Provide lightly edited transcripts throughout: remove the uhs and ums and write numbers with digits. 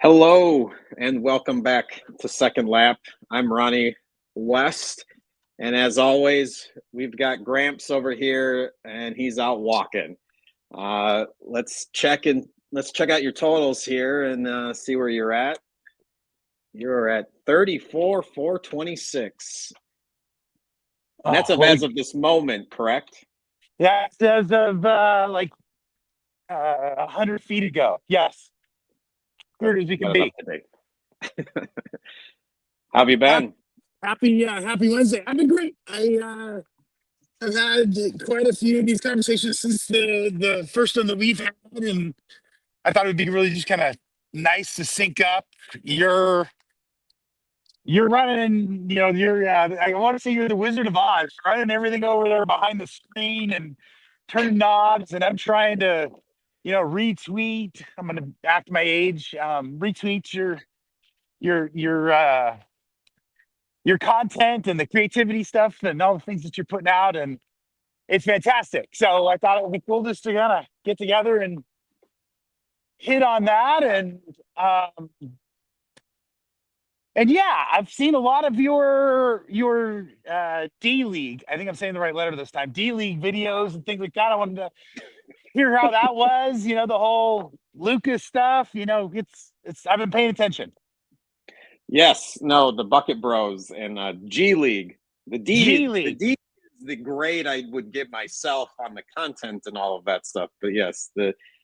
Hello and welcome back to Second Lap. I'm Ronnie West, and as always, we've got Gramps over here, and he's out walking. Let's check in. Let's check out your totals here and see where you're at. You're at 34,426. And that's as of this moment, correct? Yeah, as of 100 feet ago. Yes, good as we can Got it up be. to date. How have you Hap- been? Happy Wednesday. I've been great. I've had quite a few of these conversations since the first one that we've had, and I thought it would be really just kind of nice to sync up. You're running, you're I want to say you're the Wizard of Oz, running everything over there behind the screen and turning knobs, and I'm trying to, retweet. I'm gonna act my age. Retweet your your uh your content and the creativity stuff and all the things that you're putting out, and it's fantastic. So I thought it would be cool just to kind of get together and hit on that. And yeah, I've seen a lot of your D League. I think I'm saying the right letter this time. D League videos and things like that. I wanted to hear how that was. The whole Lucas stuff. It's. I've been paying attention. Yes, no, the Bucket Bros and G League. G The League. D is the grade I would give myself on the content and all of that stuff. But yes,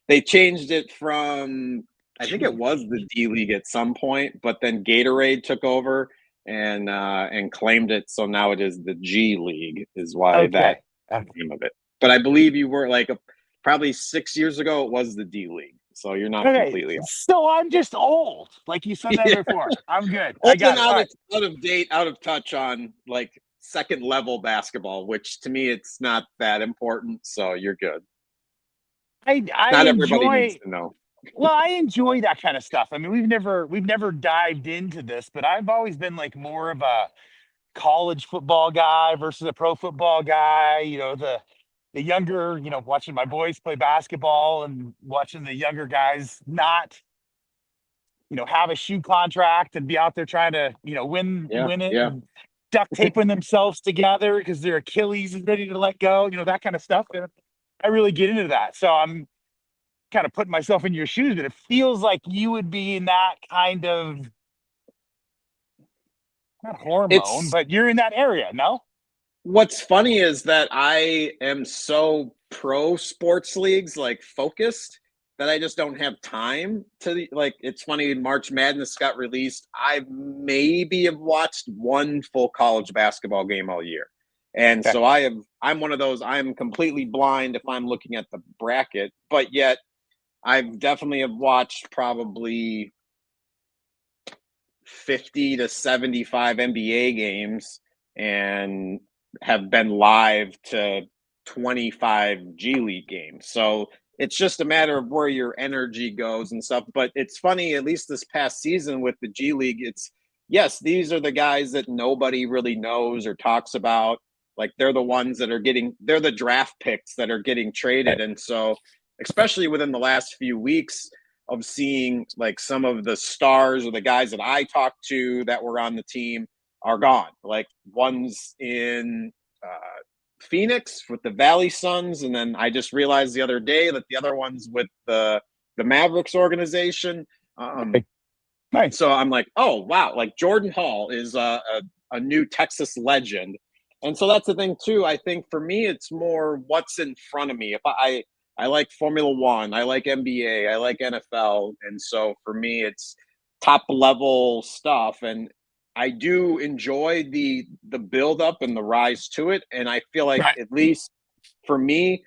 they changed it from I think it was the D League at some point, but then Gatorade took over and claimed it. So now it is the G League is why that Okay. Okay. name of it. But I believe you were probably 6 years ago it was the D League. So you're not Okay, completely so I'm just old, like you said that yeah. before. I'm good. I Old got and it. All right. out of date, out of touch on like second level basketball, which to me it's not that important. So you're good. I Not everybody needs enjoy. to know. Well, I enjoy that kind of stuff. I mean, we've never dived into this, but I've always been like more of a college football guy versus a pro football guy. The younger, watching my boys play basketball and watching the younger guys not, have a shoe contract and be out there trying to, Yeah, win it yeah. and duct taping themselves together because their Achilles is ready to let go, that kind of stuff. And I really get into that. So I'm kind of putting myself in your shoes, but it feels like you would be in that kind of not hormone, It's but you're in that area, no? what's funny is that I am so pro sports leagues like focused that I just don't have time to like it's funny March Madness got released. I maybe have watched one full college basketball game all year. And Okay. so I'm one of those I'm completely blind if I'm looking at the bracket, but yet I've definitely have watched probably 50 to 75 NBA games and have been live to 25 G League games. So it's just a matter of where your energy goes and stuff. But it's funny, at least this past season with the G League, it's yes, these are the guys that nobody really knows or talks about. Like they're the ones that are they're the draft picks that are getting traded. Right. And so, especially within the last few weeks, of seeing like some of the stars or the guys that I talked to that were on the team are gone. Like one's in Phoenix with the Valley Suns, and then I just realized the other day that the other one's with the Mavericks organization. Okay. Nice. So I'm like, oh wow, like Jordan Hall is a new Texas legend, and so that's the thing too. I think for me, it's more what's in front of me. If I like Formula One, I like NBA, I like NFL, and so for me, it's top level stuff, and I do enjoy the build up and the rise to it, and I feel like Right. at least for me,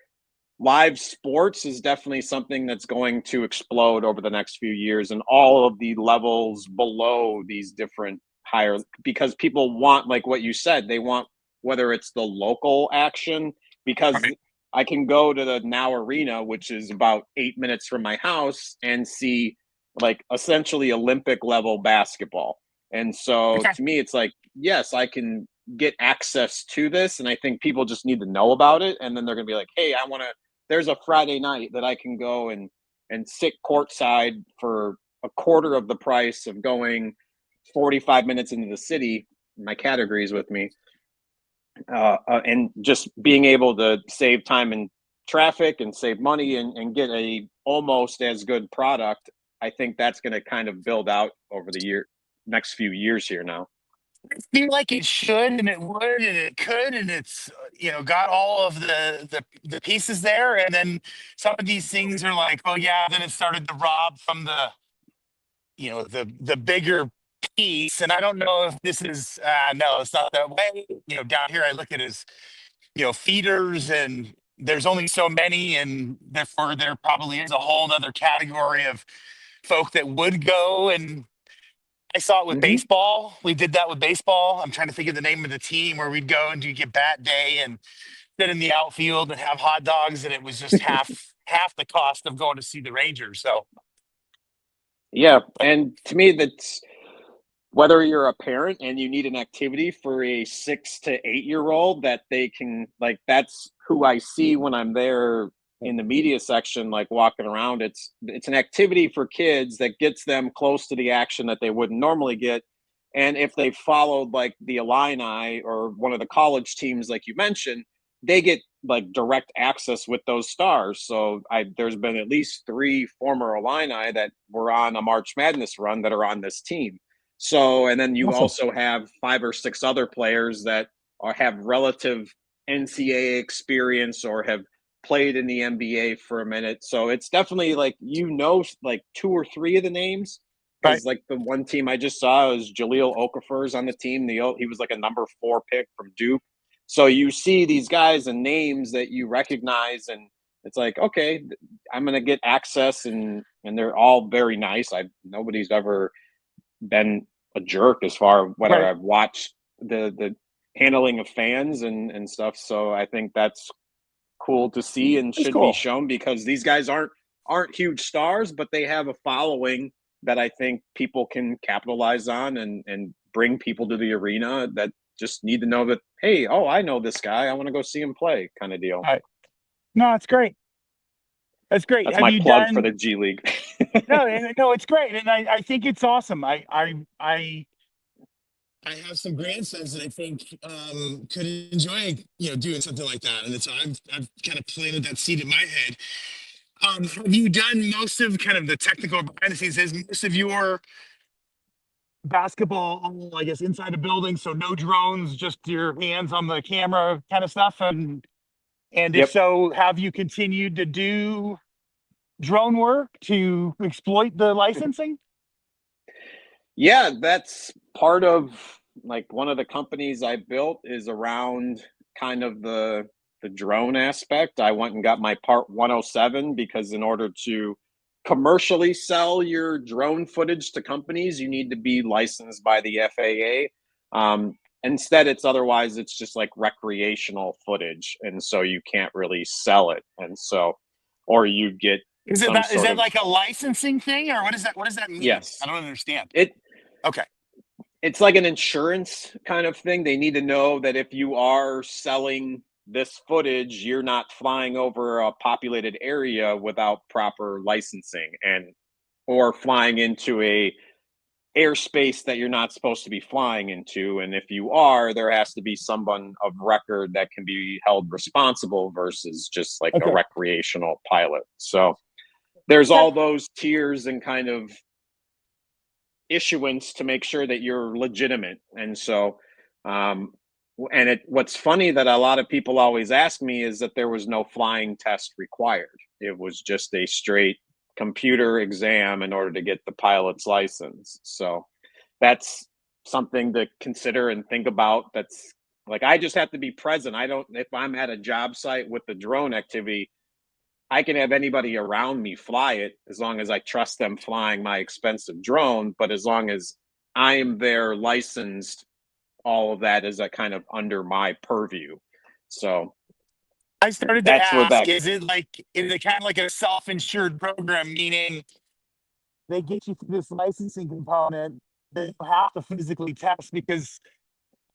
live sports is definitely something that's going to explode over the next few years and all of the levels below these different higher because people want like what you said they want whether it's the local action because Right. I can go to the Now Arena which is about 8 minutes from my house and see like essentially Olympic level basketball and so Okay. to me it's like yes I can get access to this and I think people just need to know about it and then they're going to be like hey I want to there's a Friday night that I can go and sit courtside for a quarter of the price of going 45 minutes into the city. My cat agrees with me. And just being able to save time in traffic and save money and get a almost as good product, I think that's going to kind of build out over the next few years here now. I feel like it should and it would and it could and it's got all of the pieces there, and then some of these things are like, oh yeah, then it started to rob from the bigger piece. And I don't know if this is no, it's not that way. Down here I look at it as feeders, and there's only so many, and therefore there probably is a whole other category of folk that would go. And I saw it with Mm-hmm. baseball. We did that with baseball. I'm trying to think of the name of the team where we'd go and do get bat day and sit in the outfield and have hot dogs, and it was just half the cost of going to see the Rangers. So, Yeah, and to me, that's whether you're a parent and you need an activity for a 6 to 8 year old that they can like. That's who I see when I'm there in the media section, like walking around. It's an activity for kids that gets them close to the action that they wouldn't normally get. And if they followed like the Illini or one of the college teams, like you mentioned, they get like direct access with those stars. So there's been at least three former Illini that were on a March Madness run that are on this team. So, and then you awesome. also have 5 or 6 other players that have relative NCAA experience or have played in the NBA for a minute. So it's definitely like, like 2 or 3 of the names. Right. Because like the one team I just saw was Jahlil Okafor's on the team. He was like a number 4 pick from Duke. So you see these guys and names that you recognize, and it's like, okay, I'm gonna get access, and they're all very nice. Nobody's ever been a jerk as far whether Right. I've watched the handling of fans and stuff. So I think that's cool to see and It's should be cool. shown because these guys aren't huge stars, but they have a following that I think people can capitalize on and bring people to the arena that just need to know that, hey, oh, I know this guy, I want to go see him play, kind of deal. All right. No, it's great. That's great. That's Have my you plug for done? the G League. No, it's great, and I think it's awesome. I have some grandsons that I think could enjoy doing something like that, and it's I've kind of planted that seed in my head. Have you done most of kind of the technical behind the scenes? Is most of your basketball, I guess, inside a building, so no drones, just your hands on the camera kind of stuff? And if Yep. so, have you continued to do drone work to exploit the licensing? Yeah, that's part of like one of the companies I built is around kind of the drone aspect. I went and got my part 107 because in order to commercially sell your drone footage to companies, you need to be licensed by the FAA. Instead, it's just like recreational footage, and so you can't really sell it, and so or you get some Is sort that of like a licensing thing, or what does that mean? I yes. don't understand. It Okay. it's like an insurance kind of thing. They need to know that if you are selling this footage, you're not flying over a populated area without proper licensing and or flying into a airspace that you're not supposed to be flying into. And if you are, there has to be someone of record that can be held responsible versus just like a Okay. recreational pilot. So there's Okay. all those tiers and kind of issuance to make sure that you're legitimate. And so, um, what's funny that a lot of people always ask me is that there was no flying test required. It was just a straight computer exam in order to get the pilot's license. So that's something to consider and think about. That's like I just have to be present. I don't if I'm at a job site with the drone activity, I can have anybody around me fly it as long as I trust them flying my expensive drone. But as long as I am there licensed, all of that is a kind of under my purview. So I started to that's where ask, that, is it kind of like a self-insured program, meaning they get you through this licensing component that you have to physically test, because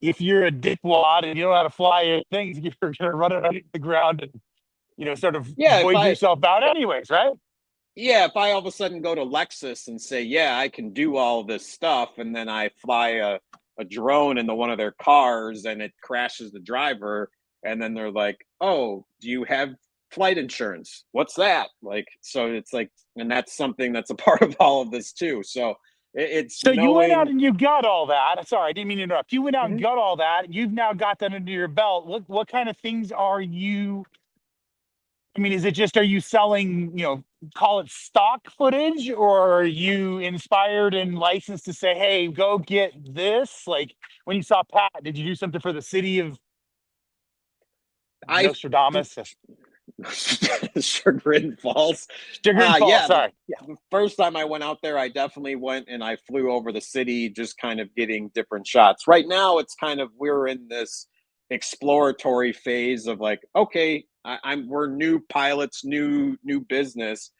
if you're a dickwad and you don't know how to fly your things, you're gonna run it under the ground and sort of yeah, if void I, yourself out anyways, right? yeah, if I all of a sudden go to Lexus and say, yeah, I can do all this stuff, and then I fly a drone into one of their cars and it crashes the driver, and then they're like, oh, do you have flight insurance? What's that? Like, so it's like, and that's something that's a part of all of this too. So it's So you went out knowing. and you got all that. Sorry, I didn't mean to interrupt. You went out and Mhm. got all that. You've now got that under your belt. What kind of things are you? I mean, is it just, are you selling, call it stock footage, or are you inspired and licensed to say, hey, go get this? Like when you saw Pat, did you do something for the city of I Nostradamus? Chagrin Falls. Sugar and Fall, Yeah, sorry. Yeah. the first time I went out there, I definitely went and I flew over the city, just kind of getting different shots. Right now, it's kind of we're in this exploratory phase of like, okay, we're new pilots, new business,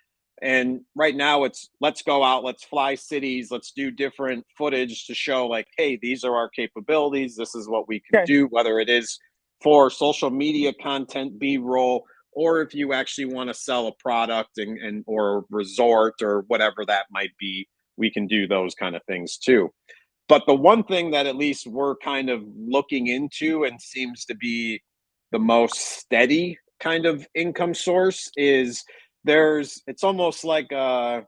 and right now it's let's go out, let's fly cities, let's do different footage to show like, hey, these are our capabilities. This is what we can Okay. do, whether it is for social media content, B-roll, or if you actually want to sell a product and or resort or whatever that might be, we can do those kind of things too. But the one thing that at least we're kind of looking into and seems to be the most steady kind of income source is it's almost like a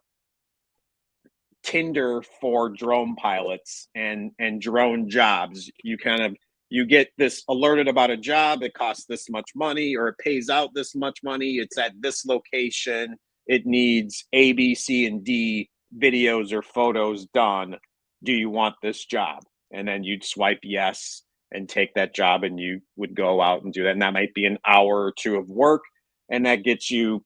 Tinder for drone pilots and drone jobs. You kind of you get this alerted about a job, it costs this much money or it pays out this much money, it's at this location, it needs A, B, C, and D videos or photos done. Do you want this job? And then you'd swipe yes and take that job and you would go out and do that. And that might be an hour or two of work. And that gets you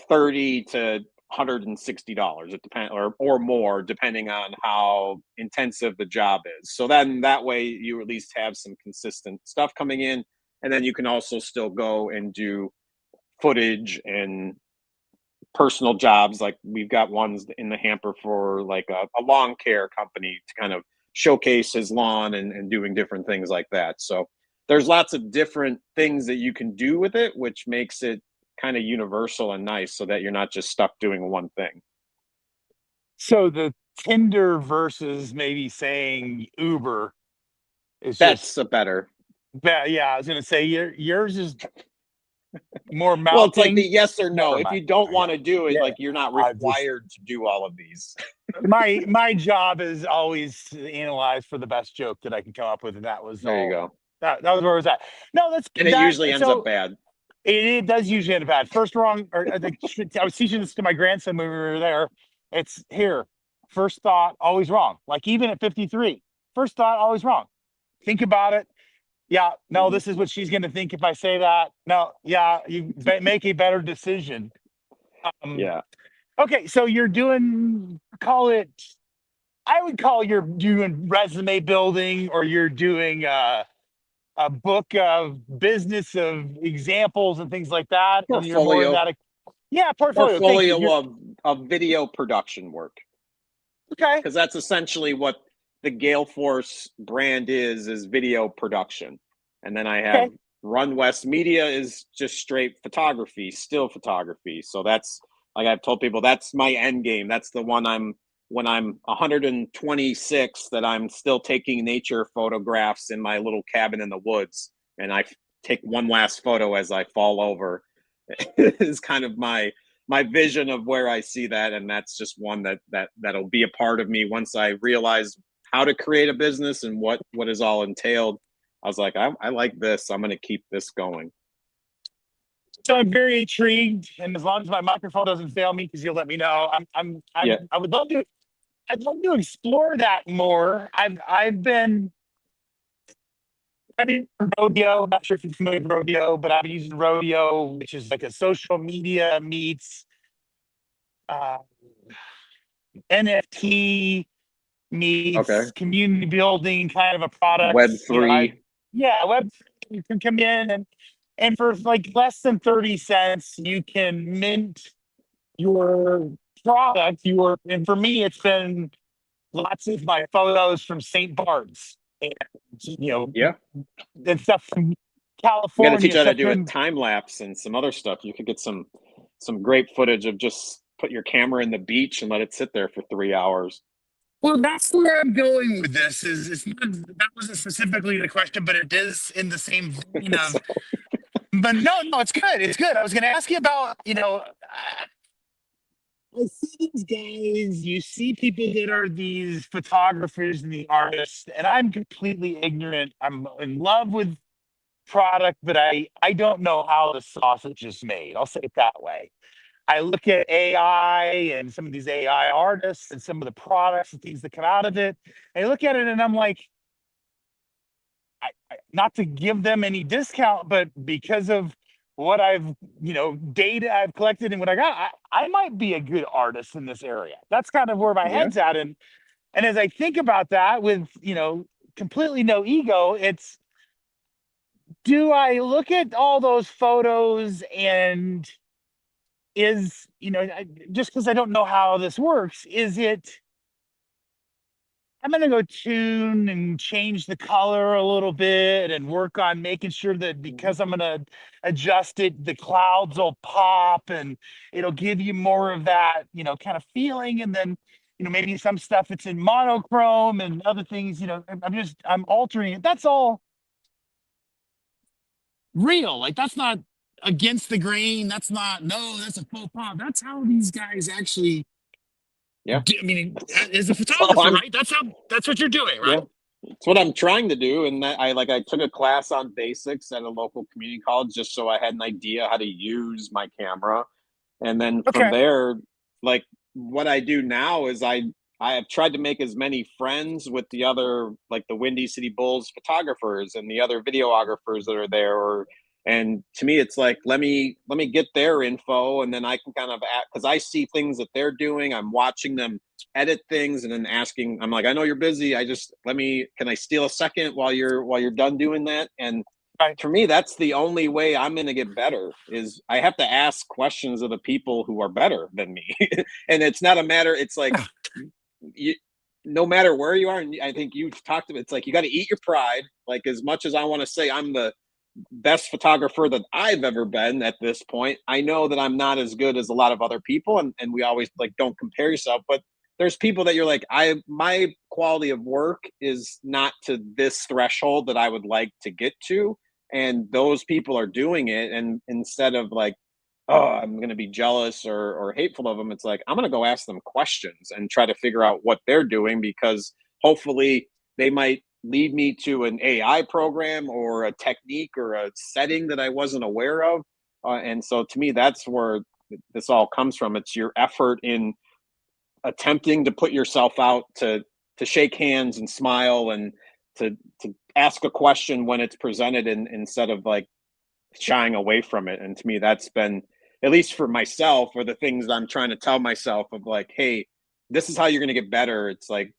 30 to $160. It depends, or more, depending on how intensive the job is. So then that way you at least have some consistent stuff coming in, and then you can also still go and do footage and personal jobs. Like we've got ones in the hamper for like a lawn care company to kind of showcase his lawn and doing different things like that. So there's lots of different things that you can do with it, which makes it kind of universal and nice so that you're not just stuck doing one thing. So the Tinder versus maybe saying Uber is just, That's a better. yeah, I was going to say yours is more Well, it's like the mounting. yes or no. Never If mind. you don't Yeah. want to do it, Yeah. like you're not I just, required to do all of these. my job is always to analyze for the best joke that I can come up with, and that was There you all. go. That was where I was at. No, that's And it that. usually ends up So bad. it does usually end bad. First wrong, or I was teaching this to my grandson when we were there. It's here. First thought, always wrong. Like even at 53, first thought, always wrong. Think about it. Yeah, no, Mm-hmm. this is what she's going to think if I say that. No, yeah, you make a better decision. Um, Yeah. okay, so you're doing, call it, I would call you're doing resume building, or you're doing a book of business of examples and things like that, and you're more in Portfolio. that. Yeah, portfolio. Thank you. Portfolio You're of video production work, okay. because that's essentially what the Gale Force brand is video production. And then I have Okay. Run West Media is just straight photography, still photography. So that's like I've told people that's my end game. That's the one I'm when I'm 126 that I'm still taking nature photographs in my little cabin in the woods, and I take one last photo as I fall over. Is kind of my vision of where I see that, and that's just one that'll be a part of me once I realize how to create a business and what is all entailed. I was like, I like this. I'm going to keep this going. So I'm very intrigued, and as long as my microphone doesn't fail me, because you'll let me know, Yeah. I would love to. I'd love to explore that more. I've been rodeo. I'm not sure if you're familiar with rodeo, but I've been using rodeo, which is like a social media meets uh, NFT Okay. meets community building kind of a product. Web 3. Yeah, web, you can come in and for like less than 30 cents, you can mint your product. And for me, it's been lots of my photos from St. Bart's, and you know, Yeah. and stuff from You got to teach California, how to stuff do a from time lapse and some other stuff. You could get some great footage of just put your camera in the beach and let it sit there for 3 hours. Well, that's where I'm going with this. Is it's not that wasn't specifically the question, but it is in the same vein of. So, But no, no, it's good. It's good. I was going to ask you about, I see these guys. You see people that are these photographers and the artists, and I'm completely ignorant. I'm in love with product, but I don't know how the sausage is made. I'll say it that way. I look at AI and some of these AI artists and some of the products and things that come out of it. I look at it and I'm like, not to give them any discount, but because of what I've, data I've collected and what I got, I might be a good artist in this area. That's kind of where my yeah, head's at. And as I think about that with, completely no ego, it's, do I look at all those photos and is, just because I don't know how this works, is it, I'm going to go tune and change the color a little bit and work on making sure that because I'm going to adjust it, the clouds will pop and it'll give you more of that, kind of feeling. And then, maybe some stuff it's in monochrome and other things, I'm altering it. That's all real. Like that's not against the grain. That's not, no, that's a faux pas. That's how these guys actually yeah. I mean, as a So photographer, I'm right? That's what you're doing, right? yeah. It's what I'm trying to do, and that I took a class on basics at a local community college just so I had an idea how to use my camera. And then from Okay. there, like what I do now is I have tried to make as many friends with the other like the Windy City Bulls photographers and the other videographers that are there. Or and to me, it's like let me get their info, and then I can kind of because I see things that they're doing. I'm watching them edit things, and then asking. I'm like, I know you're busy. I just can I steal a second while you're done doing that? And Right. for me, that's the only way I'm going to get better is I have to ask questions of the people who are better than me. And it's not a matter, it's like, you, no matter where you are. And I think you've talked about, it's like, you got to eat your pride. Like as much as I want to say I'm the best photographer that I've ever been at this point, I know that I'm not as good as a lot of other people. And we always like, don't compare yourself, but there's people that you're like, my quality of work is not to this threshold that I would like to get to, and those people are doing it, and instead of like, oh, I'm going to be jealous or hateful of them, it's like I'm going to go ask them questions and try to figure out what they're doing, because hopefully they might lead me to an AI program or a technique or a setting that I wasn't aware of. And so to me, that's where this all comes from. It's your effort in attempting to put yourself out to shake hands and smile and to ask a question when it's presented, and instead of like shying away from it. And to me, that's been, at least for myself, or the things that I'm trying to tell myself of like, hey, this is how you're going to get better. It's like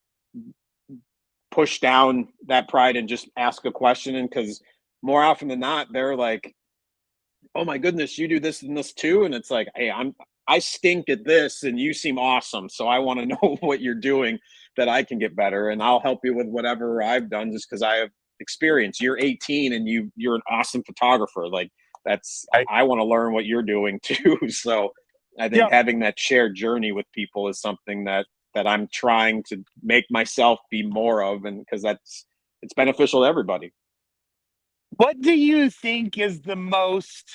push down that pride and just ask a question. And because more often than not, they're like, oh my goodness, you do this and this too. And it's like, hey, I stink at this and you seem awesome. So I want to know what you're doing that I can get better. And I'll help you with whatever I've done just because I have experience. You're 18 and you're an awesome photographer. Like that's Right. I want to learn what you're doing too. So I think Yeah. having that shared journey with people is something that I'm trying to make myself be more of, and because it's beneficial to everybody. What do you think is the most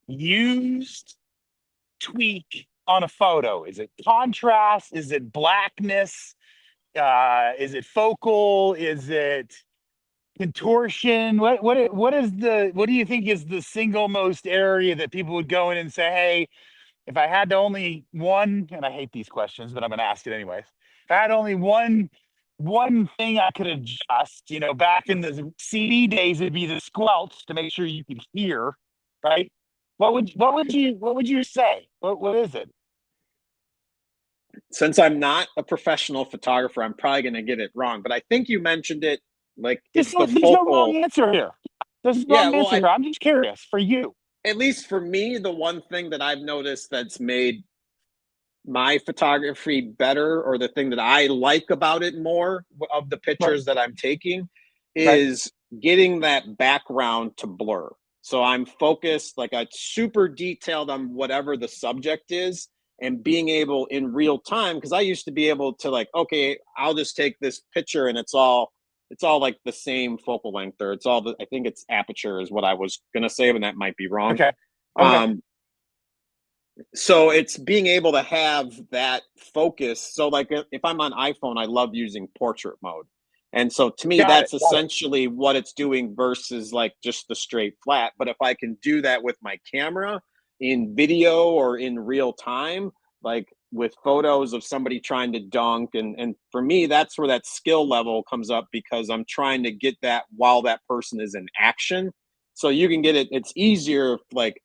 used tweak on a photo? Is it contrast? Is it blackness? Is it focal? Is it contortion? What do you think is the single most area that people would go in and say, hey, if I had to only one, and I hate these questions, but I'm going to ask it anyways. If I had only one thing I could adjust, back in the CD days, it'd be the squelch to make sure you could hear, right? What would you say? What is it? Since I'm not a professional photographer, I'm probably going to get it wrong, but I think you mentioned it, like it's the There's no wrong focal. answer here. There's no Yeah, wrong well, answer here. I'm just curious for you. at least for me, the one thing that I've noticed that's made my photography better, or the thing that I like about it more of the Right. pictures that I'm taking, Right. is getting that background to blur. So I'm focused, like I super detailed on whatever the subject is, and being able in real time, because I used to be able to like, okay, I'll just take this picture and it's all like the same focal length, or it's all the, I think it's aperture is what I was gonna say, but that might be wrong. Okay. Okay. Um, so it's being able to have that focus. So like if I'm on iPhone, I love using portrait mode. And so to me, Got it. that's Got it. essentially what it's doing versus like just the straight flat. But if I can do that with my camera in video or in real time, like with photos of somebody trying to dunk, and for me, that's where that skill level comes up, because I'm trying to get that while that person is in action. So you can get it, it's easier if, like,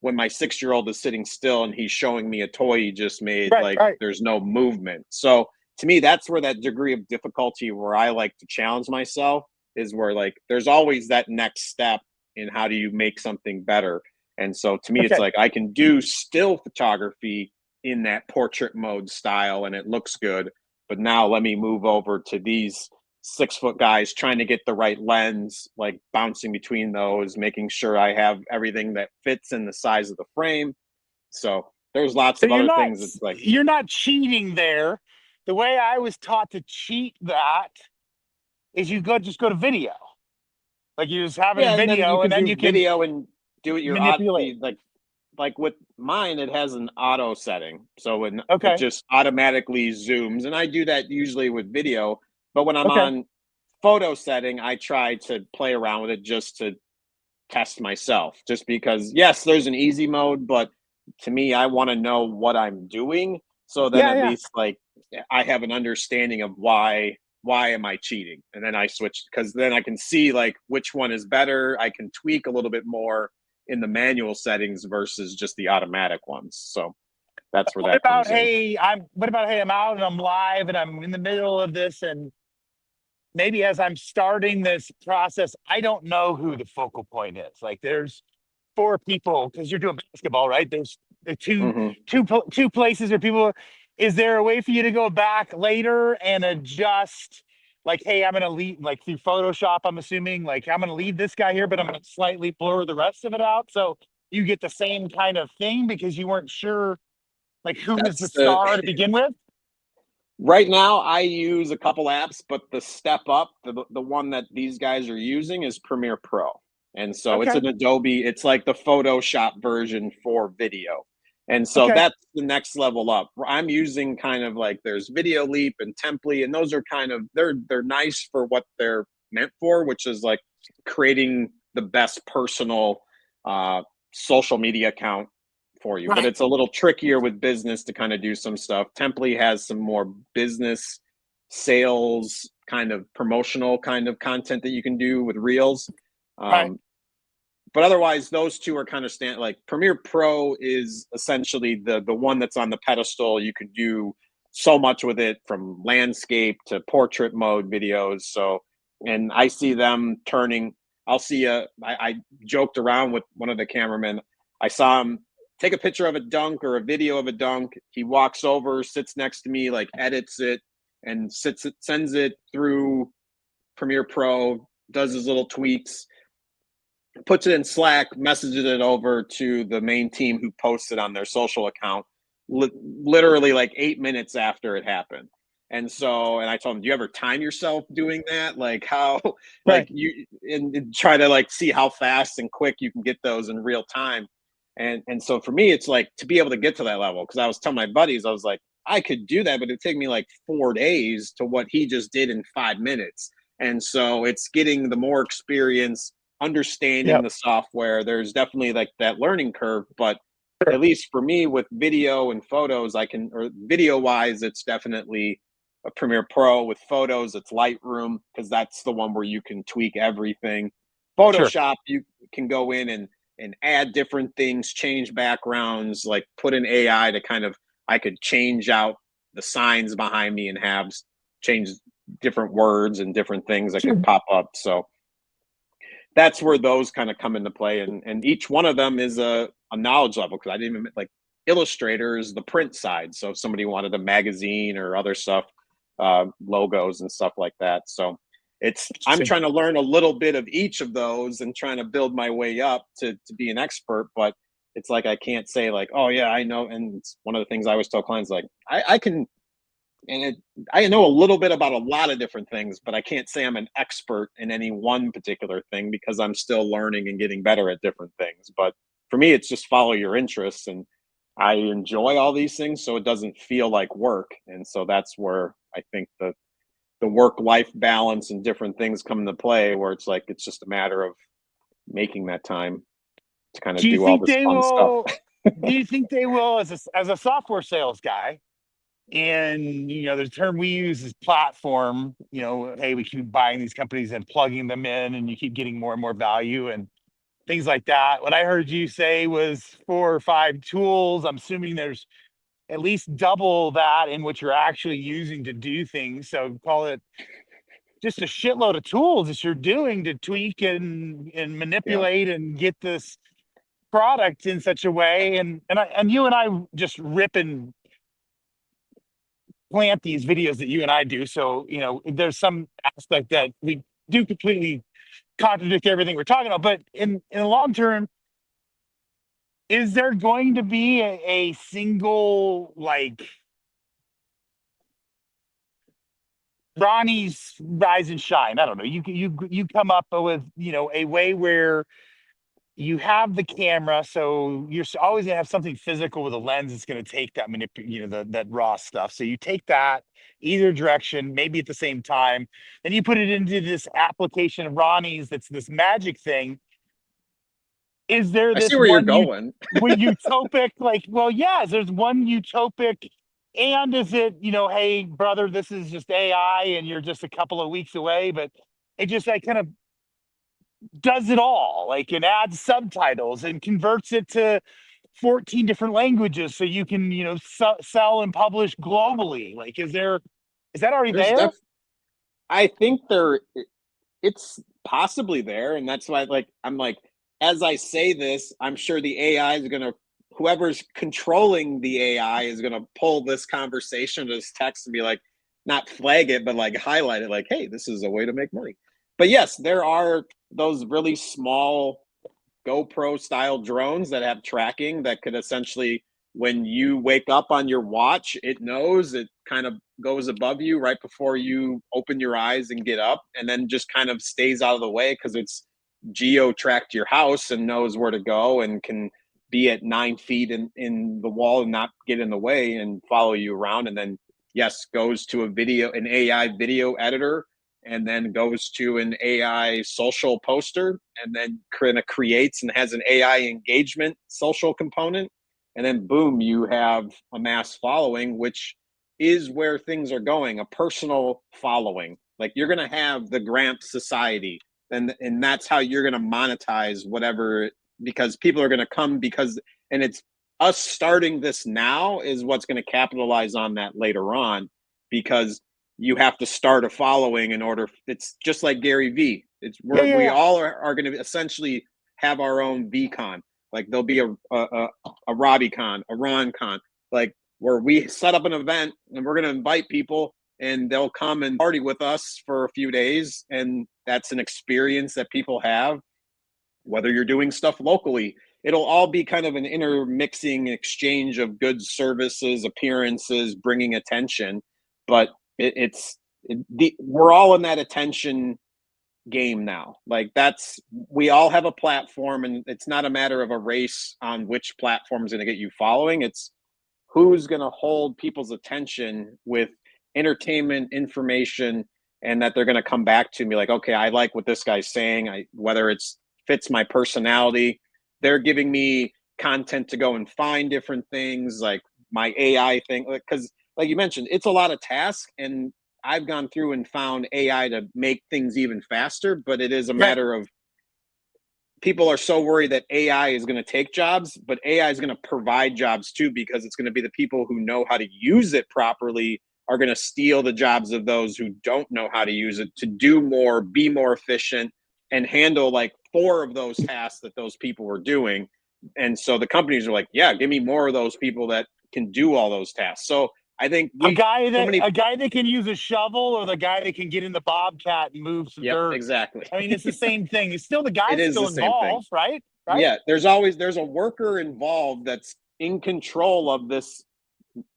when my 6 year old is sitting still and he's showing me a toy he just made, Right. like Right. there's no movement. So to me, that's where that degree of difficulty where I like to challenge myself is, where like there's always that next step in how do you make something better. And so to me, it's Okay. like I can do still photography in that portrait mode style and it looks good. But now let me move over to these 6 foot guys trying to get the right lens, like bouncing between those, making sure I have everything that fits in the size of the frame. So there's lots So of other things. It's like, you're not cheating there. The way I was taught to cheat that is you just go to video. Like you just have it in yeah, and then you video, and can then do you can video and do it your manipulate. like with mine, it has an auto setting. So when it Okay. just automatically zooms, and I do that usually with video, but when I'm Okay. on photo setting, I try to play around with it just to test myself, just because yes, there's an easy mode, but to me, I want to know what I'm doing, so then Yeah. at Yeah. least like I have an understanding of why am I cheating, and then I switch, because then I can see like which one is better. I can tweak a little bit more in the manual settings versus just the automatic ones. So that's where What that about comes in. hey, I'm what about hey, I'm out and I'm live and I'm in the middle of this, and maybe as I'm starting this process, I don't know who the focal point is. Like there's four people because you're doing basketball, right? There's the Hmm. two places where people. Is there a way for you to go back later and adjust? Like, hey, I'm gonna leave like through Photoshop. I'm assuming like I'm gonna leave this guy here, but I'm gonna slightly blur the rest of it out, so you get the same kind of thing because you weren't sure like who was the That's the star to begin with. Right now, I use a couple apps, but the step up, the one that these guys are using is Premiere Pro. And so it's Okay, an Adobe, it's like the Photoshop version for video. And so okay, that's the next level up. I'm using kind of like there's Video Leap and Temply, and those are kind of they're nice for what they're meant for, which is like creating the best personal uh social media account for you, but right, it's a little trickier with business to kind of do some stuff. Temply has some more business sales kind of promotional kind of content that you can do with reels. right. Um, but otherwise, those two are kind of stand like Premiere Pro is essentially the one that's on the pedestal. You can do so much with it, from landscape to portrait mode videos. So, and I see them turning. I'll see I joked around with one of the cameramen. I saw him take a picture of a dunk or a video of a dunk. He walks over, sits next to me, like edits it, and sends it through Premiere Pro, does his little tweaks, puts it in Slack, messages it over to the main team who posted on their social account, literally like 8 minutes after it happened. And so, and I told him, do you ever time yourself doing that? Like how, like Right. you, and try to like see how fast and quick you can get those in real time. And so for me, it's like to be able to get to that level. Cause I was telling my buddies, I was like, I could do that, but it'd take me like 4 days to what he just did in 5 minutes. And so it's getting the more experience, understanding Yep. the software. There's definitely like that learning curve, but Sure. at least for me with video and photos, I can, or video wise, it's definitely a Premiere Pro. With photos, it's Lightroom, because that's the one where you can tweak everything. Sure. Photoshop, you can go in and add different things, change backgrounds, like put in AI to kind of, I could change out the signs behind me and have change different words and different things that could Sure. pop up. So that's where those kind of come into play, and each one of them is a knowledge level, because I didn't even like Illustrator is the print side. So if somebody wanted a magazine or other stuff, logos and stuff like that. So I'm Interesting. trying to learn a little bit of each of those and trying to build my way up to be an expert. But it's like I can't say like, oh yeah, I know. And it's one of the things I always tell clients, like I can, and I know a little bit about a lot of different things, but I can't say I'm an expert in any one particular thing because I'm still learning and getting better at different things. But for me, it's just follow your interests, and I enjoy all these things, so it doesn't feel like work. And so that's where I think the work life balance and different things come into play, where it's like it's just a matter of making that time to kind Do of you do all think this they fun stuff. will? Do you think they will, as a software sales guy? And the term we use is platform. Hey, we keep buying these companies and plugging them in, and you keep getting more and more value and things like that. What I heard you say was 4 or 5 tools. I'm assuming there's at least double that in what you're actually using to do things. So call it just a shitload of tools that you're doing to tweak and Yeah. manipulate and get this product in such a way. And you and I just rip and plant these videos that you and I do. So, there's some aspect that we do completely contradict everything we're talking about. But in the long term, is there going to be a single like Ronnie's rise and shine? I don't know. You come up with a way where you have the camera, so you're always gonna have something physical with a lens that's gonna take that that raw stuff. So you take that either direction, maybe at the same time, then you put it into this application of Ronnie's that's this magic thing. Is there I see this where you're one going. utopic, like, well, yeah, there's one utopic, and is it, hey, brother, this is just AI and you're just a couple of weeks away, but it just like kind of does it all, like, and adds subtitles and converts it to 14 different languages so you can, sell and publish globally. Like, is that already There's there? def I think it's possibly there, and that's why like I'm like as I say this, I'm sure the AI is gonna whoever's controlling the AI is gonna pull this conversation, this text, and be like, not flag it, but like highlight it, like, hey, this is a way to make money. But yes, there are those really small GoPro style drones that have tracking that could essentially, when you wake up on your watch, it knows, it kind of goes above you right before you open your eyes and get up, and then just kind of stays out of the way because it's geo tracked your house and knows where to go and can be at 9 feet in the wall and not get in the way and follow you around. And then, yes, goes to an AI video editor, and then goes to an AI social poster, and then kind of creates and has an AI engagement social component. And then, boom, you have a mass following, which is where things are going, a personal following. Like you're going to have the Gramp Society, and that's how you're going to monetize whatever, because people are going to come because, and it's us starting this now is what's going to capitalize on that later on, because you have to start a following in order. It's just like Gary V. Yeah, yeah, We yeah. all are going to essentially have our own VCon. Like there'll be a Robbie con, a Ron con, like where we set up an event and we're going to invite people and they'll come and party with us for a few days. And that's an experience that people have, whether you're doing stuff locally. It'll all be kind of an intermixing exchange of goods, services, appearances, bringing attention. But we're all in that attention game now. Like we all have a platform, and it's not a matter of a race on which platform is going to get you following. It's who's going to hold people's attention with entertainment, information, and that they're going to come back to me like, okay, I like what this guy's saying. Whether it's fits my personality, they're giving me content to go and find different things, like my AI thing, because like you mentioned, it's a lot of tasks, and I've gone through and found AI to make things even faster, but it is a Right. matter of people are so worried that AI is going to take jobs, but AI is going to provide jobs too, because it's going to be the people who know how to use it properly are going to steal the jobs of those who don't know how to use it to do more, be more efficient, and handle like 4 of those tasks that those people were doing. And so the companies are like, yeah, give me more of those people that can do all those tasks. So I think A we guy so that many. a guy that can use a shovel, or the guy that can get in the bobcat and move some Yep, dirt. exactly. I mean, it's the same thing. It's still the It guy's is still the same thing. involved, right? Right? Yeah, there's a worker involved that's in control of this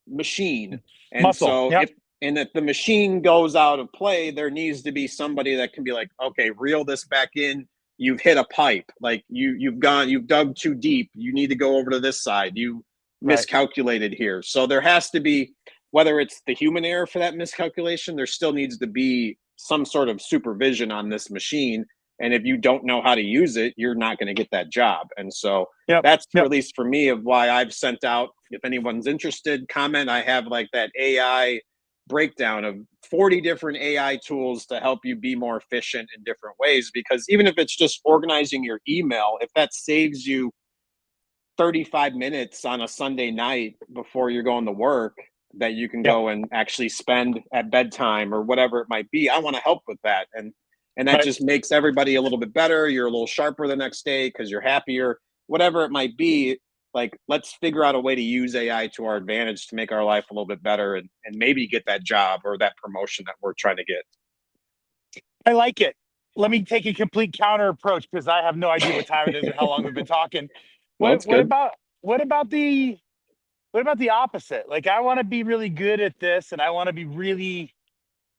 machine. And Muscle. so Yep. if the machine goes out of play, there needs to be somebody that can be like, okay, reel this back in. You've hit a pipe. Like you've dug too deep. You need to go over to this side. You Right. miscalculated here. So there has to be, whether it's the human error for that miscalculation, there still needs to be some sort of supervision on this machine. And if you don't know how to use it, you're not going to get that job. And so Yep. that's, Yep. at least for me, of why I've sent out, if anyone's interested, comment. I have like that AI breakdown of 40 different AI tools to help you be more efficient in different ways. Because even if it's just organizing your email, if that saves you 35 minutes on a Sunday night before you're going to work, that you can Yep. go and actually spend at bedtime or whatever it might be, I want to help with that. And that Right. just makes everybody a little bit better. You're a little sharper the next day because you're happier, whatever it might be. Like, let's figure out a way to use AI to our advantage to make our life a little bit better, and maybe get that job or that promotion that we're trying to get. I like it. Let me take a complete counter approach because I have no idea what time it is or how long we've been talking. No, What it's what good. about what about the what about the opposite? Like I want to be really good at this and I want to be really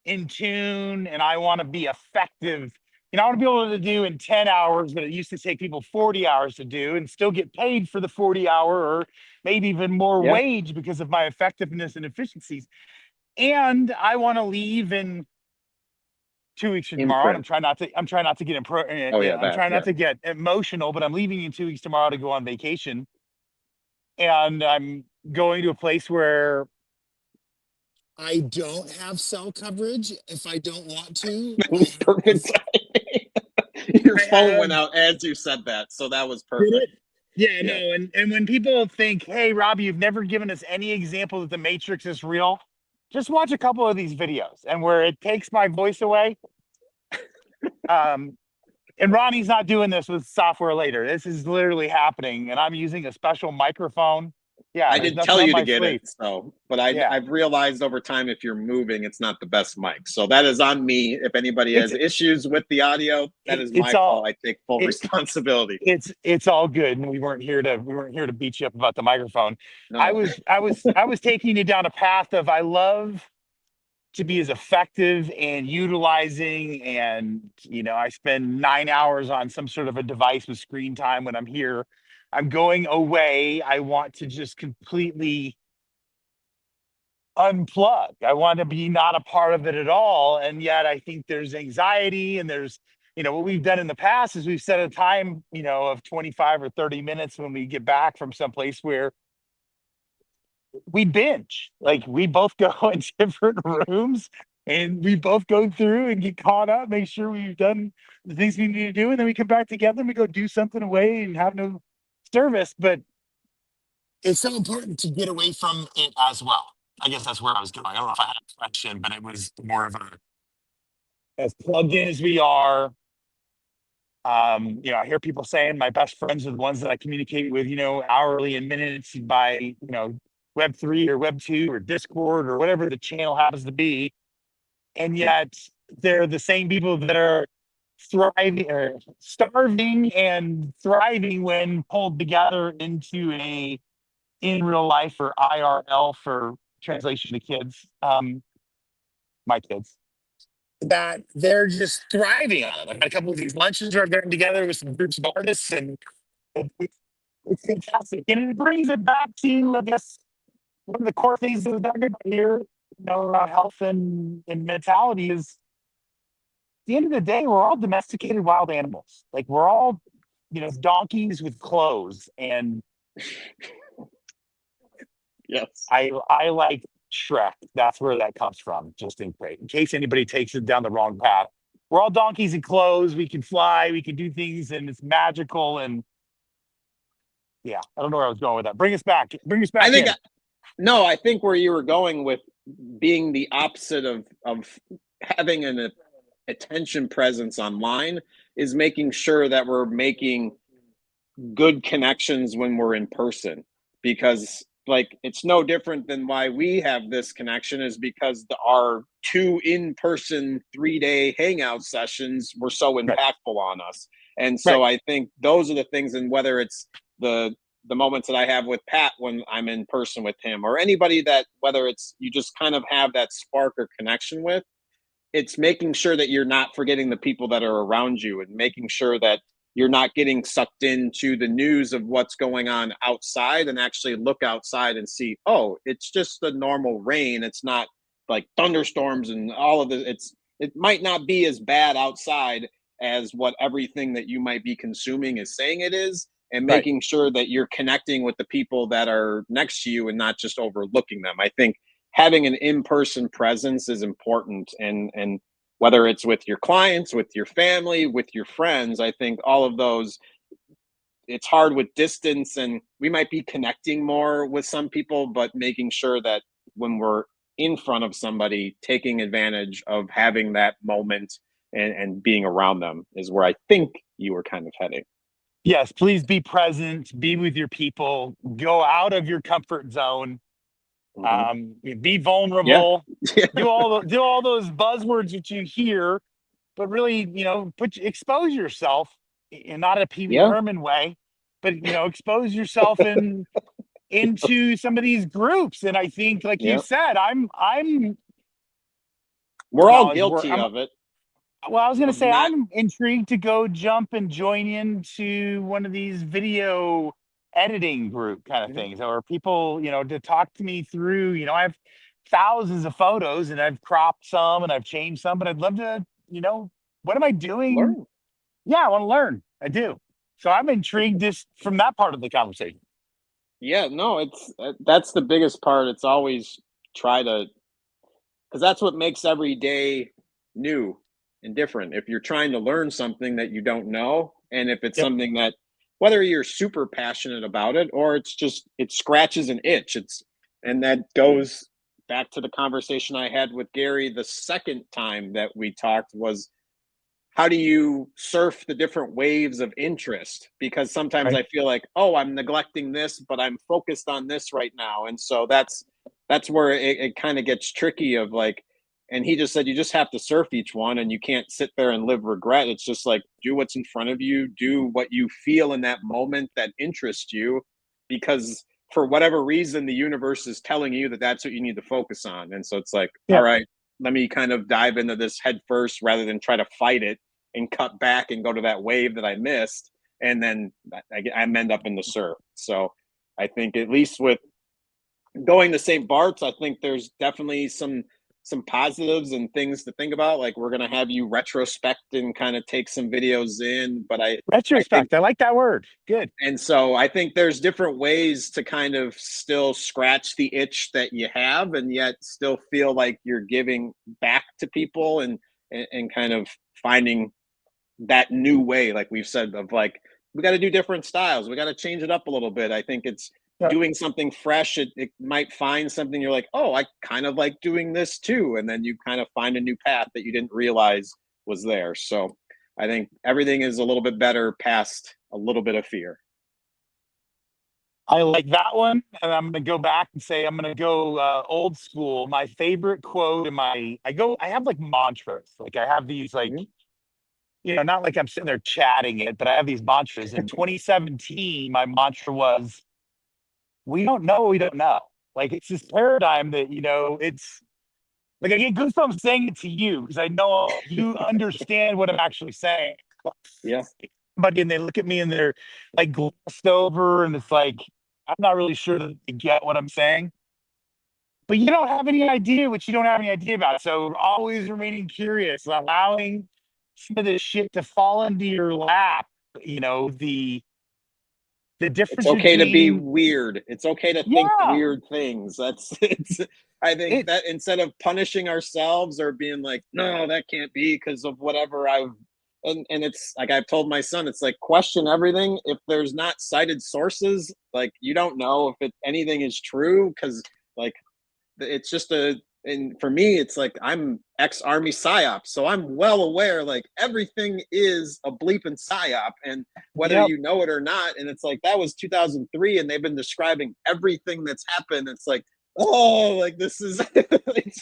in tune and I want to be effective. I want to be able to do in 10 hours that it used to take people 40 hours to do and still get paid for the 40-hour or maybe even more Yeah. wage because of my effectiveness and efficiencies. And I want to leave in 2 weeks from tomorrow. And Imprint. I'm trying not to get Oh yeah, I'm that. trying Yeah. not to get emotional, but I'm leaving in 2 weeks tomorrow to go on vacation. And I'm going to a place where I don't have cell coverage if I don't want to. That was perfect. Your I phone went have out as you said that, so that was Did perfect. it? Yeah, Yeah. no, and when people think, "Hey, Robbie, you've never given us any example that the Matrix is real," just watch a couple of these videos, and where it takes my voice away. Um, and Ronnie's not doing this with software later. This is literally happening, and I'm using a special microphone. Yeah, I there's did nothing tell up you to my get it, sleeve. so but Yeah, I've realized over time, if you're moving, it's not the best mic. So that is on me. If anybody it's has issues with the audio, that is it's my all fault. I take full it, responsibility. it's all good, and we weren't here to beat you up about the microphone. No. I was taking you down a path of I love to be as effective and utilizing, and I spend 9 hours on some sort of a device with screen time when I'm here. I'm going away. I want to just completely unplug. I want to be not a part of it at all. And yet I think there's anxiety, and there's what we've done in the past is we've set a time of 25 or 30 minutes when we get back from someplace where we binge. Like we both go in different rooms and we both go through and get caught up, make sure we've done the things we need to do, and then we come back together and we go do something away and have no service. But it's so important to get away from it as well. I guess that's where I was going. I don't know if I had a question, but it was more of a as plugged in as we are. I hear people saying my best friends are the ones that I communicate with, hourly and minutes by, Web3 or Web2 or Discord or whatever the channel happens to be. And yet they're the same people that are thriving or starving and thriving when pulled together into a in real life or IRL for translation to kids, my kids, that they're just thriving on it. I've had a couple of these lunches where I've gotten together with some groups of artists, and it's fantastic. And it brings it back to, I guess, one of the core things that we're talking about here, around health and mentality is at the end of the day, we're all domesticated wild animals. Like we're all, donkeys with clothes. And Yes. I like Shrek. That's where that comes from, just in case anybody takes it down the wrong path. We're all donkeys in clothes. We can fly, we can do things, and it's magical. And yeah, I don't know where I was going with that. Bring us back. Bring us I back think in. no, I think where you were going with being the opposite of having an attention presence online is making sure that we're making good connections when we're in person, because like it's no different than why we have this connection is because our two in-person 3-day hangout sessions were so Right. impactful on us. And so Right. I think those are the things, and whether it's the moments that I have with Pat when I'm in person with him, or anybody that, whether it's you just kind of have that spark or connection with, it's making sure that you're not forgetting the people that are around you, and making sure that you're not getting sucked into the news of what's going on outside, and actually look outside and see, oh, it's just the normal rain. It's not like thunderstorms and all of the, it might not be as bad outside as what everything that you might be consuming is saying it is, and Right. making sure that you're connecting with the people that are next to you and not just overlooking them. I think having an in-person presence is important, and whether it's with your clients, with your family, with your friends, I think all of those, it's hard with distance, and we might be connecting more with some people, but making sure that when we're in front of somebody, taking advantage of having that moment, and being around them is where I think you were kind of heading. Yes, please be present, be with your people, go out of your comfort zone, Mhm. be Yeah. vulnerable, Yeah. do all those buzzwords that you hear, but really, expose yourself, and not a Pee Wee Yeah. Herman way, but expose yourself into some of these groups. And I think, like you Yeah. said, I'm We're all knowledge work. guilty of it, Well, I was going to of say, not. I'm intrigued to go jump and join into one of these video editing group kind of Yeah, things, or people, to talk to me through. I have thousands of photos, and I've cropped some and I've changed some, but I'd love to, what am I doing? learn. Yeah, I want to learn. I do. So I'm intrigued just from that part of the conversation. Yeah, no, it's that's the biggest part. It's always try to, because that's what makes every day new and different. If you're trying to learn something that you don't know, and if it's Yep. something that, whether you're super passionate about it or it's just it scratches an itch, it's, and that goes back to the conversation I had with Gary the second time that we talked, was how do you surf the different waves of interest? Because sometimes Right. I feel like, oh, I'm neglecting this, but I'm focused on this right now. And so that's where it kind of gets tricky of like, and he just said you just have to surf each one, and you can't sit there and live regret. It's just like do what's in front of you, do what you feel in that moment that interests you, because for whatever reason the universe is telling you that that's what you need to focus on. And so it's like, all Yep. right, let me kind of dive into this head first rather than try to fight it and cut back and go to that wave that I missed, and then I end up in the surf. So I think at least with going to St. Bart's, I think there's definitely some positives and things to think about. Like we're gonna have you retrospect and kind of take some videos in, but I think, Retrospect. I like that word. Good. and so I think there's different ways to kind of still scratch the itch that you have, and yet still feel like you're giving back to people, and kind of finding that new way, like we've said, of like we got to do different styles, we got to change it up a little bit. I think it's Yep. doing something fresh. It might find something you're like, oh, I kind of like doing this too, and then you kind of find a new path that you didn't realize was there. So I think everything is a little bit better past a little bit of fear. I like that one, and I'm going to go back and say I'm going to go old school. My favorite quote, and I have like mantras. Like I have these like, Mhm. not like I'm sitting there chatting it, but I have these mantras. In 2017, my mantra was, "We don't know what we don't know." Like it's this paradigm that it's like I get goosebumps saying it to you because I know you understand what I'm actually saying. Yeah. But and they look at me and they're like glossed over, and it's like I'm not really sure that they get what I'm saying. But you don't have any idea what you don't have any idea about. So always remaining curious, allowing some of this shit to fall into your lap. The It's difference okay to be between weird. It's okay to think yeah, weird things. That's it's I think it that instead of punishing ourselves or being like, no, that can't be because of whatever I've, and it's like I've told my son, it's like question everything. If there's not cited sources, like you don't know if anything is true, because like it's just and for me, it's like I'm ex-army psyop, so I'm well aware like everything is a bleeping psyop, and whether Yep. you know it or not. And it's like that was 2003, and they've been describing everything that's happened. It's like, oh, like this is it's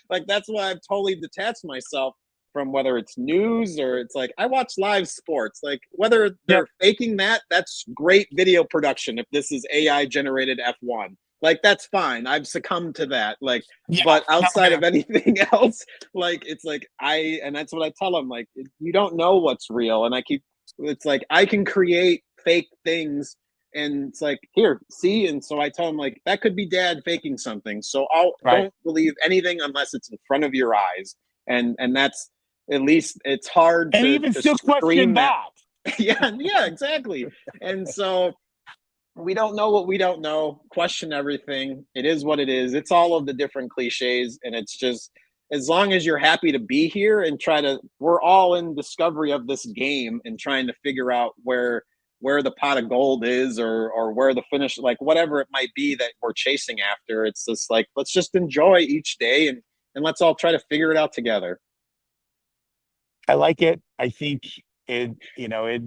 like that's why I've totally detached myself from whether it's news or it's like I watch live sports. Like whether Yep. they're faking that, that's great video production. If this is AI generated F1, like that's fine. I've succumbed to that. Like, Yeah. but No, outside of man. anything else, like it's like and that's what I tell them. Like you don't know what's real, and I keep. It's like I can create fake things, and it's like here, see. And so I tell them like that could be dad faking something. So I'll Right. don't believe anything unless it's in front of your eyes, and that's at least it's hard And even to still question scream that. that. Yeah, yeah, exactly. And so we don't know what we don't know. Question everything. It is what it is. It's all of the different cliches, and it's just as long as you're happy to be here and try to. We're all in discovery of this game and trying to figure out where the pot of gold is, or where the finish, like whatever it might be that we're chasing after. It's just like let's just enjoy each day, and let's all try to figure it out together. I like it. I think it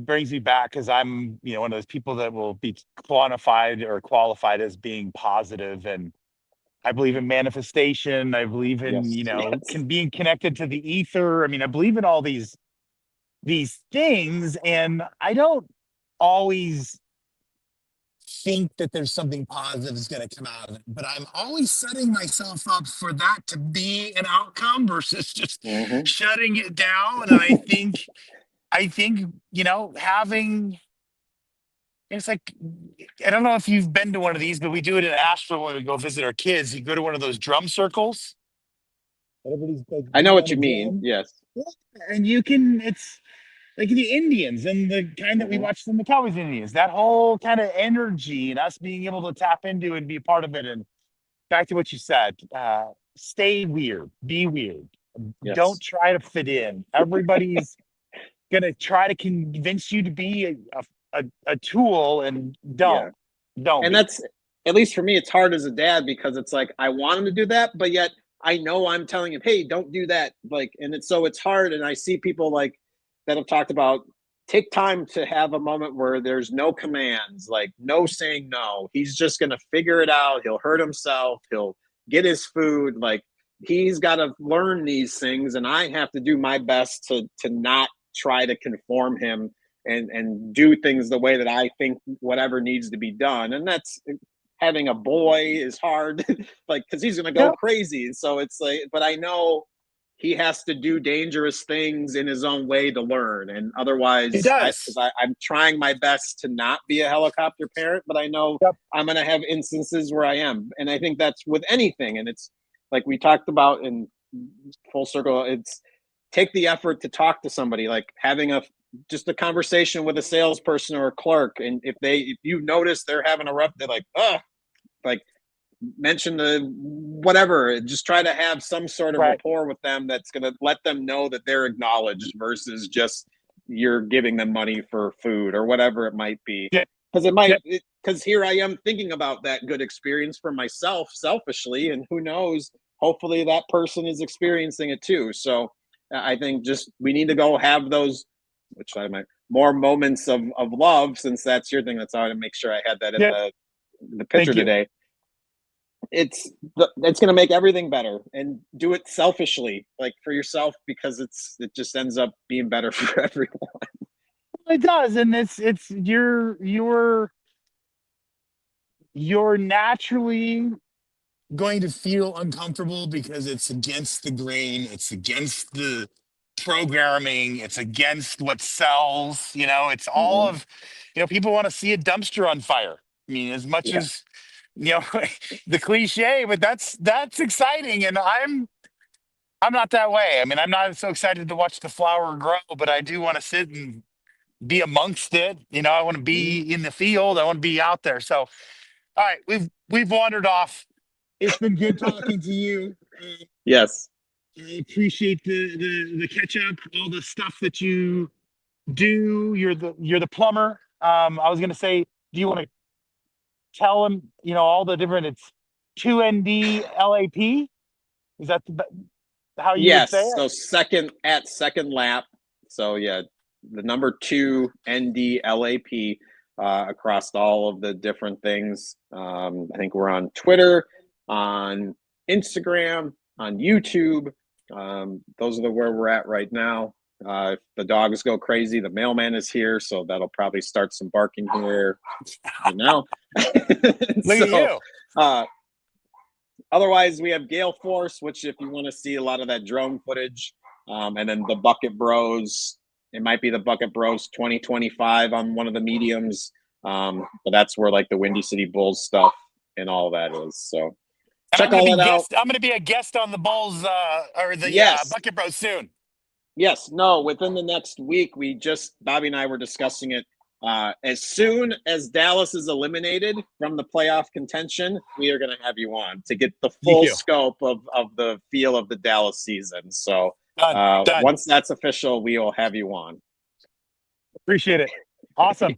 brings me back because I'm, one of those people that will be quantified or qualified as being positive, and I believe in manifestation. I believe in, Yes, yes. being connected to the ether. I mean, I believe in all these things, and I don't always think that there's something positive is going to come out of it, but I'm always setting myself up for that to be an outcome versus just Hmm. shutting it down. And I think, having it's like I don't know if you've been to one of these, but we do it in Asheville when we go visit our kids. You go to one of those drum circles. Everybody's like I know beating what on a you mean. drum. Yes. Yeah. And it's like the Indians and the kind that we Hmm. watched in the Cowboys Indians, that whole kind of energy and us being able to tap into and be a part of it. And back to what you said, stay weird, be weird. Don't Yes. try to fit in. Everybody's gonna try to convince you to be a tool, and Yeah. don't And be. that's at least for me, it's hard as a dad because it's like I want him to do that, but yet I know I'm telling him, hey, don't do that. Like, and it's so it's hard. And I see people like that have talked about take time to have a moment where there's no commands, like no saying no. He's just gonna figure it out. He'll hurt himself, he'll get his food. Like he's gotta learn these things, and I have to do my best to not try to conform him and do things the way that I think whatever needs to be done. And that's having a boy is hard, like because he's gonna go Yep, crazy. So it's like, but I know he has to do dangerous things in his own way to learn, and it otherwise, does. I'm trying my best to not be a helicopter parent, but I know Yep. I'm gonna have instances where I am, and I think that's with anything, and it's like we talked about in full circle. It's take the effort to talk to somebody, like having a just a conversation with a salesperson or a clerk, and if you notice they're having a rough, they're like, oh, like mention the whatever, just try to have some sort of Right. rapport with them that's going to let them know that they're acknowledged versus just you're giving them money for food or whatever it might be. Yep. Because Yep. because here I am thinking about that good experience for myself selfishly, and who knows, hopefully that person is experiencing it too. So I think just we need to go have those, which I might more moments of love, since that's your thing. That's how I make sure I had that in Yep. the picture Thank you. today. It's going to make everything better, and do it selfishly, like for yourself, because it just ends up being better for everyone. It does, and it's you're naturally going to feel uncomfortable because it's against the grain, it's against the programming, it's against what sells. It's all Hmm. of, people want to see a dumpster on fire. I mean, as much Yeah. as you know the cliche, but that's exciting, and I'm not that way. I mean, I'm not so excited to watch the flower grow, but I do want to sit and be amongst it. I want to Hmm. be in the field. I want to be out there. So, all right, we've wandered off. It's been good talking to you. Yes. I appreciate the catch up, all the stuff that you do. You're the plumber. I was gonna say, do you want to tell them, all the different? It's 2ND LAP. Is that how you would say Yes. it? So second lap. So yeah, the number 2 NDLAP across all of the different things. I think we're on Twitter, on Instagram, on YouTube. Those are where we're at right now. If the dogs go crazy, the mailman is here, so that'll probably start some barking here right now. Look at So, you. otherwise, we have Gale Force, which if you want to see a lot of that drone footage, and then the Bucket Bros. It might be the Bucket Bros 2025 on one of the mediums, but that's where like the Windy City Bulls stuff and all that is. So And check all that out. I'm going to be a guest on the Bulls or the Yes, Bucket Bros soon. yes, no. Within the next week, Bobby and I were discussing it. As soon as Dallas is eliminated from the playoff contention, we are going to have you on to get the Thank full you. scope of the feel of the Dallas season. So Done. once that's official, we will have you on. Appreciate it. Awesome.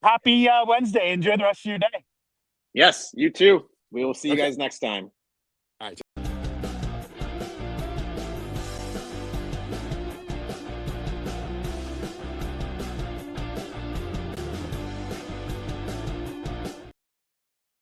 Happy Wednesday. Enjoy the rest of your day. Yes, you too. We will see you guys next time. All right.